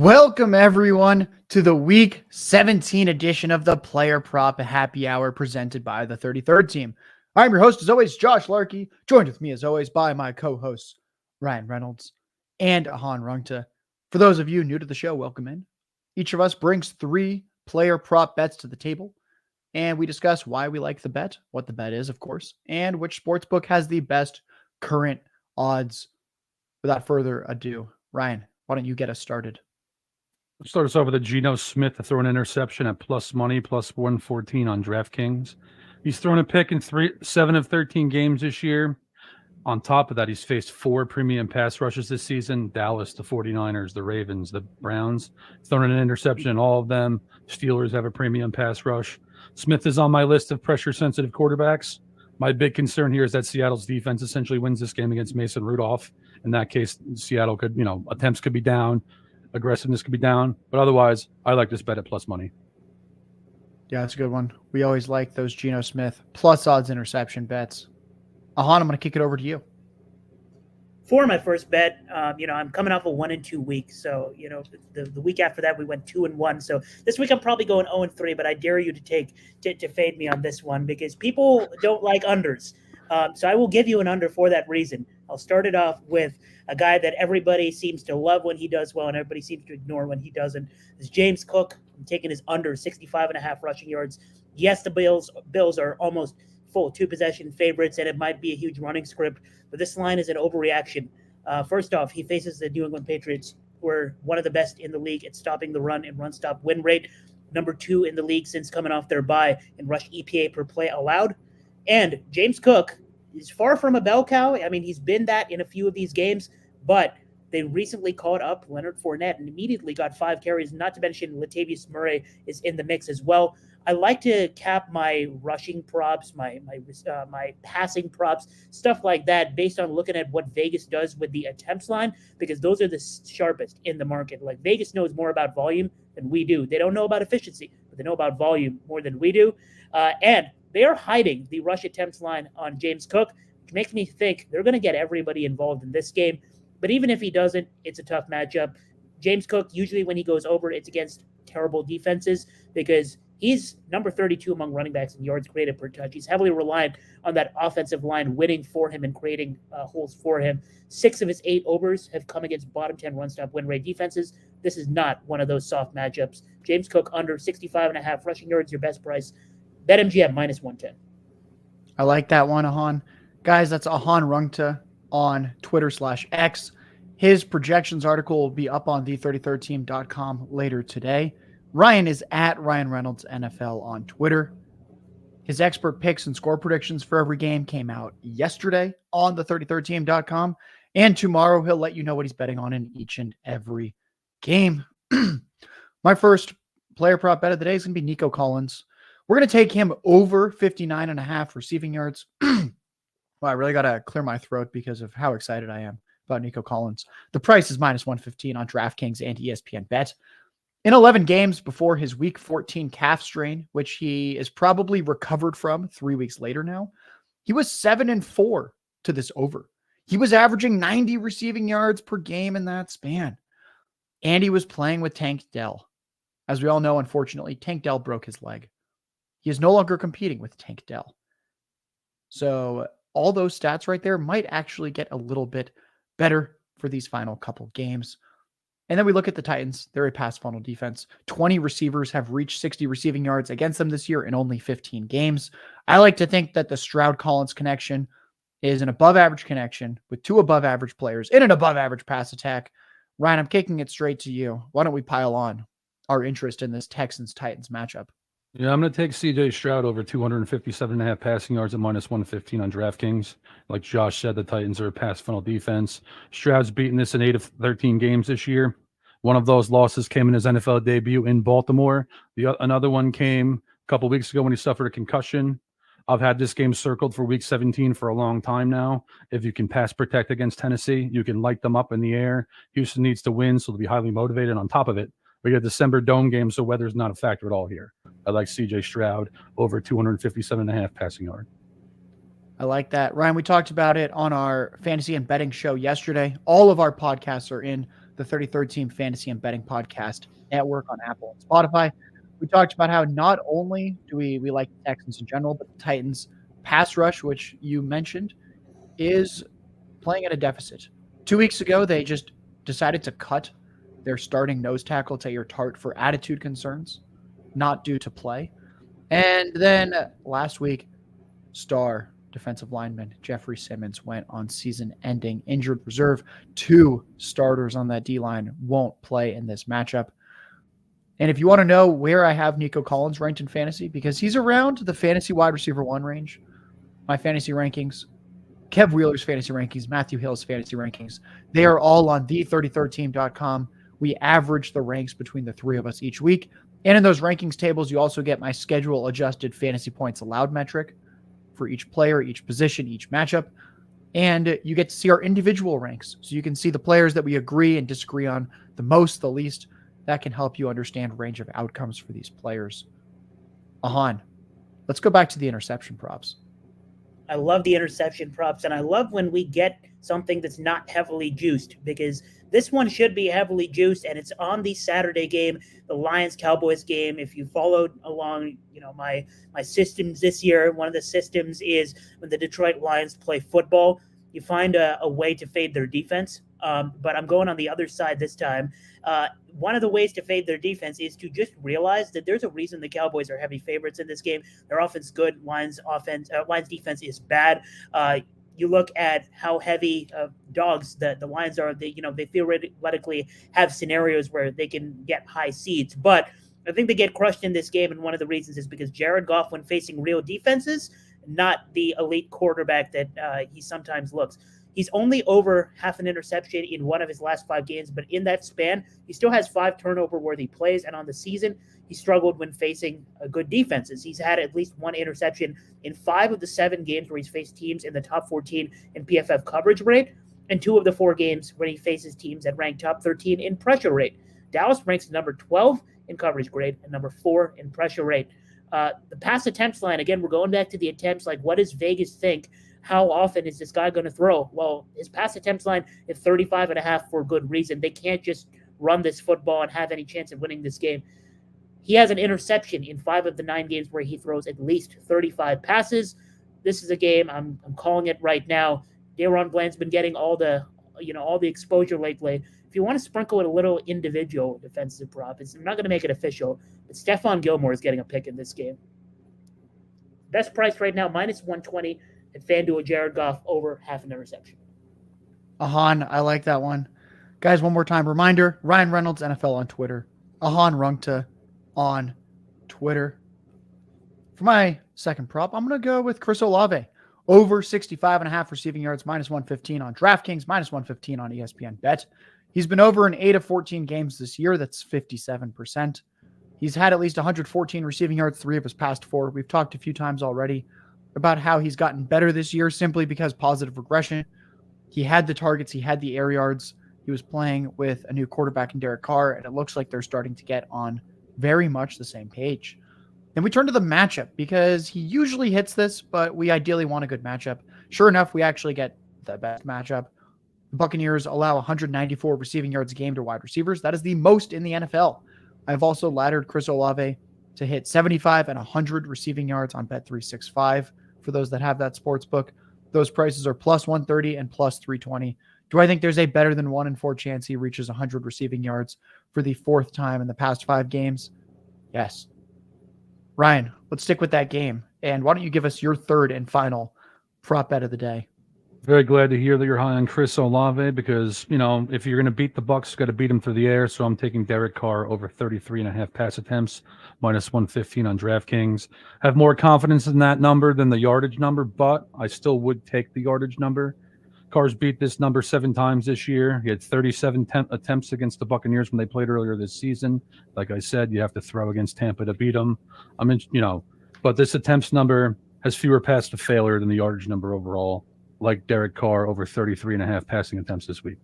Welcome, everyone, to the Week 17 edition of the Player Prop Happy Hour presented by the 33rd Team. I'm your host, as always, Josh Larky, joined with me, as always, by my co-hosts, Ryan Reynolds and Ahaan Rungta. For those of you new to the show, welcome in. Each of us brings 3 player prop bets to the table, and we discuss why we like the bet, what the bet is, of course, and which sportsbook has the best current odds. Without further ado, Ryan, why don't you get us started? Let's start us off with a Geno Smith to throw an interception at plus money, plus 114 on DraftKings. He's thrown a pick in 7 of 13 games this year. On top of that, he's faced 4 premium pass rushes this season: Dallas, the 49ers, the Ravens, the Browns. He's thrown an interception in all of them. Steelers have a premium pass rush. Smith is on my list of pressure-sensitive quarterbacks. My big concern here is that Seattle's defense essentially wins this game against Mason Rudolph. In that case, Seattle could, attempts could be down, aggressiveness could be down, but otherwise, I like this bet at plus money. Yeah, that's a good one. We always like those Geno Smith plus odds interception bets. Ahaan, I'm going to kick it over to you. For my first bet, I'm coming off a 1-2 week. So, the week after that, we went 2-1. So this week I'm probably going 0-3, but I dare you to fade me on this one because people don't like unders. So I will give you an under for that reason. I'll start it off with a guy that everybody seems to love when he does well and everybody seems to ignore when he doesn't. It's James Cook. I'm taking his under 65.5 rushing yards. Yes, the Bills are almost full 2-possession favorites, and it might be a huge running script, but this line is an overreaction. First off, he faces the New England Patriots, who are one of the best in the league at stopping the run and run-stop win rate. Number 2 in the league since coming off their bye in rush EPA per play allowed. And James Cook is far from a bell cow. I mean, he's been that in a few of these games, but they recently called up Leonard Fournette and immediately got 5 carries, not to mention Latavius Murray is in the mix as well. I like to cap my rushing props, my passing props, stuff like that based on looking at what Vegas does with the attempts line, because those are the sharpest in the market. Like, Vegas knows more about volume than we do. They don't know about efficiency, but they know about volume more than we do. And they are hiding the rush attempts line on James Cook, which makes me think they're going to get everybody involved in this game. But even if he doesn't, it's a tough matchup. James Cook, usually when he goes over, it's against terrible defenses because he's number 32 among running backs in yards created per touch. He's heavily reliant on that offensive line winning for him and creating holes for him. 6 of his 8 overs have come against bottom 10 run-stop win rate defenses. This is not one of those soft matchups. James Cook under 65.5 rushing yards, your best price. BetMGM minus 110. I like that one, Ahaan. Guys, that's Ahaan Rungta on Twitter/X. His projections article will be up on the33rdteam.com later today. Ryan is at Ryan Reynolds NFL on Twitter. His expert picks and score predictions for every game came out yesterday on the33rdteam.com. And tomorrow he'll let you know what he's betting on in each and every game. My first player prop bet of the day is going to be Nico Collins. We're going to take him over 59.5 receiving yards. Well, I really got to clear my throat because of how excited I am about Nico Collins. The price is minus 115 on DraftKings and ESPN Bet. In 11 games before his week 14 calf strain, which he is probably recovered from 3 weeks later now, he was 7-4 to this over. He was averaging 90 receiving yards per game in that span. And he was playing with Tank Dell. As we all know, unfortunately, Tank Dell broke his leg. He is no longer competing with Tank Dell. So all those stats right there might actually get a little bit better for these final couple games. And then we look at the Titans. They're a pass funnel defense. 20 receivers have reached 60 receiving yards against them this year in only 15 games. I like to think that the Stroud-Collins connection is an above-average connection with 2 above-average players in an above-average pass attack. Ryan, I'm kicking it straight to you. Why don't we pile on our interest in this Texans-Titans matchup? Yeah, I'm going to take CJ Stroud over 257.5 passing yards at minus 115 on DraftKings. Like Josh said, the Titans are a pass funnel defense. Stroud's beaten this in 8 of 13 games this year. One of those losses came in his NFL debut in Baltimore. Another one came a couple weeks ago when he suffered a concussion. I've had this game circled for week 17 for a long time now. If you can pass protect against Tennessee, you can light them up in the air. Houston needs to win, so they'll be highly motivated. On top of it, we got December dome game, so weather's not a factor at all here. I like CJ Stroud over 257.5 passing yard. I like that. Ryan, we talked about it on our fantasy and betting show yesterday. All of our podcasts are in the 33rd Team Fantasy and Betting Podcast Network on Apple and Spotify. We talked about how not only do we like the Texans in general, but the Titans pass rush, which you mentioned, is playing at a deficit. 2 weeks ago, they just decided to cut their starting nose tackle, Taylor Tart, for attitude concerns, not due to play. And then last week, star defensive lineman Jeffrey Simmons went on season-ending injured reserve. 2 starters on that D-line won't play in this matchup. And if you want to know where I have Nico Collins ranked in fantasy, because he's around the fantasy wide receiver 1 range, my fantasy rankings, Kev Wheeler's fantasy rankings, Matthew Hill's fantasy rankings, they are all on the33rdteam.com. We average the ranks between the 3 of us each week. And in those rankings tables, you also get my schedule-adjusted fantasy points allowed metric for each player, each position, each matchup. And you get to see our individual ranks. So you can see the players that we agree and disagree on the most, the least. That can help you understand range of outcomes for these players. Ahaan, let's go back to the interception props. I love the interception props, and I love when we get something that's not heavily juiced, because this one should be heavily juiced, and it's on the Saturday game, the Lions-Cowboys game. If you followed along, my systems this year, one of the systems is when the Detroit Lions play football, you find a way to fade their defense. But I'm going on the other side this time. One of the ways to fade their defense is to just realize that there's a reason the Cowboys are heavy favorites in this game. Their offense is good. Lions defense is bad. You look at how heavy dogs the Lions are. They theoretically have scenarios where they can get high seeds, but I think they get crushed in this game. And one of the reasons is because Jared Goff, when facing real defenses, not the elite quarterback that he sometimes looks. He's only over half an interception in one of his last 5 games, but in that span, he still has 5 turnover-worthy plays, and on the season, he struggled when facing good defenses. He's had at least 1 interception in 5 of the 7 games where he's faced teams in the top 14 in PFF coverage rate, and 2 of the 4 games when he faces teams that rank top 13 in pressure rate. Dallas ranks number 12 in coverage grade and number 4 in pressure rate. The pass attempts line, again, we're going back to the attempts, like what does Vegas think? How often is this guy going to throw? Well, his pass attempts line is 35.5 for good reason. They can't just run this football and have any chance of winning this game. He has an interception in 5 of the 9 games where he throws at least 35 passes. This is a game, I'm calling it right now. Daron Bland's been getting all the exposure lately. If you want to sprinkle in a little individual defensive prop, I'm not going to make it official, but Stephon Gilmore is getting a pick in this game. Best price right now, minus 120. At FanDuel, Jared Goff over half an interception. Ahaan, I like that one. Guys, one more time. Reminder, Ryan Reynolds, NFL on Twitter. Ahaan Rungta on Twitter. For my second prop, I'm going to go with Chris Olave. Over 65.5 receiving yards, minus 115 on DraftKings, minus 115 on ESPN Bet. He's been over in 8 of 14 games this year. That's 57%. He's had at least 114 receiving yards, 3 of his past 4. We've talked a few times already about how he's gotten better this year simply because positive regression. He had the targets. He had the air yards. He was playing with a new quarterback in Derek Carr, and it looks like they're starting to get on very much the same page. Then we turn to the matchup because he usually hits this, but we ideally want a good matchup. Sure enough, we actually get the best matchup. The Buccaneers allow 194 receiving yards a game to wide receivers. That is the most in the NFL. I've also laddered Chris Olave to hit 75 and 100 receiving yards on Bet365. For those that have that sports book, those prices are plus 130 and plus 320. Do I think there's a better than 1 in 4 chance he reaches 100 receiving yards for the 4th time in the past 5 games? Yes. Ryan, let's stick with that game. And why don't you give us your third and final prop bet of the day? Very glad to hear that you're high on Chris Olave because, if you're going to beat the Bucs, you got to beat them through the air. So I'm taking Derek Carr over 33.5 pass attempts, minus 115 on DraftKings. I have more confidence in that number than the yardage number, but I still would take the yardage number. Carr's beat this number 7 times this year. He had 37 attempts against the Buccaneers when they played earlier this season. Like I said, you have to throw against Tampa to beat them. But this attempts number has fewer pass to failure than the yardage number overall. Like Derek Carr over 33.5 passing attempts this week.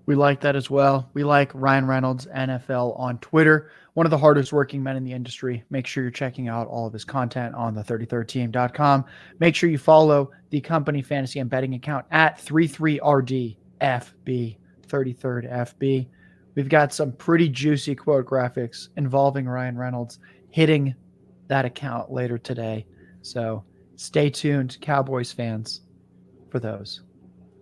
We like that as well. We like Ryan Reynolds, NFL on Twitter, one of the hardest working men in the industry. Make sure you're checking out all of his content on the 33rdteam.com. Make sure you follow the company fantasy and betting account at 33RDFB, 33rdFB. We've got some pretty juicy quote graphics involving Ryan Reynolds hitting that account later today. So stay tuned, Cowboys fans, for those.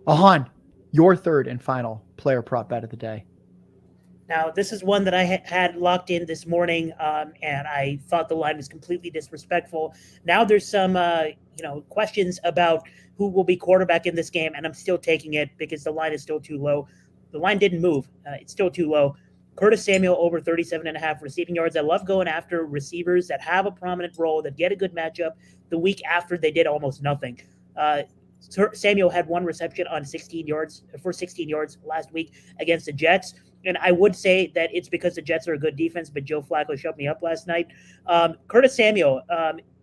Ahaan, your third and final player prop bet of the day. Now, this is one that I had locked in this morning, and I thought the line was completely disrespectful. Now there's some, questions about who will be quarterback in this game, and I'm still taking it because the line is still too low. The line didn't move. It's still too low. Curtis Samuel over 37.5 receiving yards. I love going after receivers that have a prominent role, that get a good matchup the week after they did almost nothing. Samuel had one reception on 16 yards last week against the Jets. And I would say that it's because the Jets are a good defense, but Joe Flacco shut me up last night. Curtis Samuel,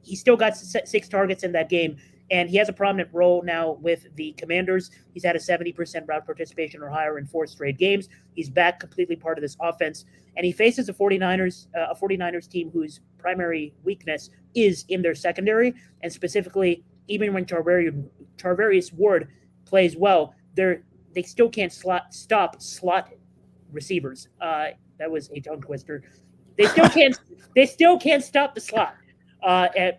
he still got 6 targets in that game, and he has a prominent role now with the Commanders. He's had a 70% route participation or higher in 4 straight games. He's back completely part of this offense, and he faces a 49ers team whose primary weakness is in their secondary, and specifically, even when Charvarius Ward plays well, they still can't stop slot receivers. That was a tongue twister. They still can't stop the slot.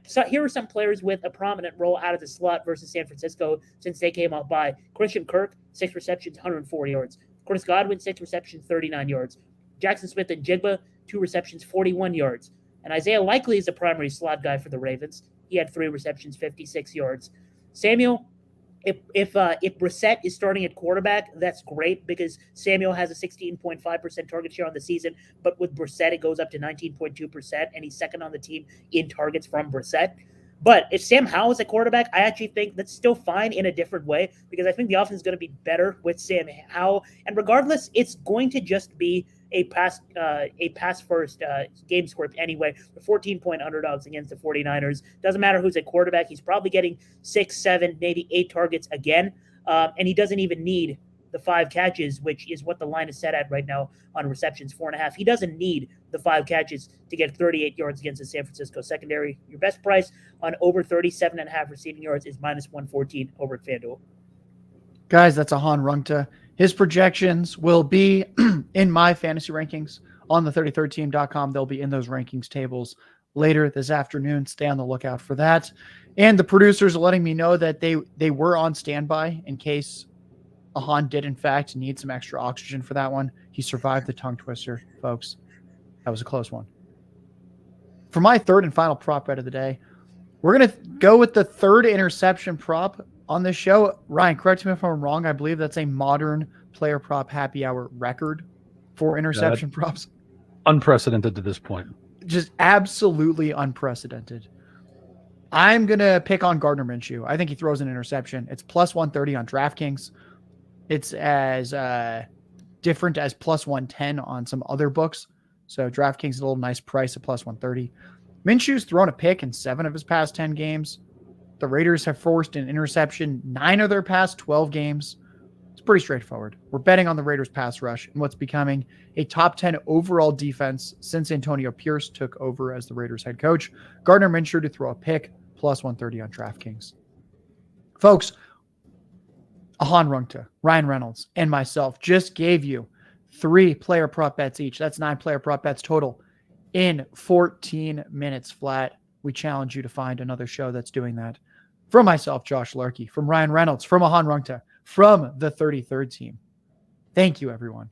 So here are some players with a prominent role out of the slot versus San Francisco since they came out by Christian Kirk, 6 receptions, 104 yards. Chris Godwin, 6 receptions, 39 yards. Jackson Smith and Jigba, 2 receptions, 41 yards. And Isaiah Likely is the primary slot guy for the Ravens. He had 3 receptions, 56 yards. Samuel, if Brissett is starting at quarterback, that's great because Samuel has a 16.5% target share on the season, but with Brissett, it goes up to 19.2%, and he's second on the team in targets from Brissett. But if Sam Howell is a quarterback, I actually think that's still fine in a different way because I think the offense is going to be better with Sam Howell. And regardless, it's going to just be a pass first game script anyway. The 14-point underdogs against the 49ers. Doesn't matter who's at quarterback. He's probably getting 6, 7, maybe 8 targets again. And he doesn't even need the 5 catches, which is what the line is set at right now on receptions, 4.5. He doesn't need the 5 catches to get 38 yards against the San Francisco secondary. Your best price on over 37.5 receiving yards is -114 over at FanDuel. Guys, that's Ahaan Rungta. His projections will be in my fantasy rankings on the 33rdteam.com. They'll be in those rankings tables later this afternoon. Stay on the lookout for that. And the producers are letting me know that they were on standby in case Ahaan did, in fact, need some extra oxygen for that one. He survived the tongue twister, folks. That was a close one. For my third and final prop bet of the day, we're going to go with the third interception prop on this show. Ryan, correct me if I'm wrong. I believe that's a modern player prop happy hour record for interception props. Unprecedented to this point. Just absolutely unprecedented. I'm going to pick on Gardner Minshew. I think he throws an interception. It's +130 on DraftKings. It's as different as +110 on some other books. So DraftKings is a little nice price at +130. Minshew's thrown a pick in 7 of his past 10 games. The Raiders have forced an interception 9 of their past 12 games. It's pretty straightforward. We're betting on the Raiders pass rush and what's becoming a top 10 overall defense since Antonio Pierce took over as the Raiders head coach. Gardner Minshew to throw a pick, +130 on DraftKings. Folks, Ahaan Rungta, Ryan Reynolds, and myself just gave you 3 player prop bets each. That's 9 player prop bets total in 14 minutes flat. We challenge you to find another show that's doing that. From myself, Josh Larky, from Ryan Reynolds, from Ahaan Rungta, from the 33rd team. Thank you, everyone.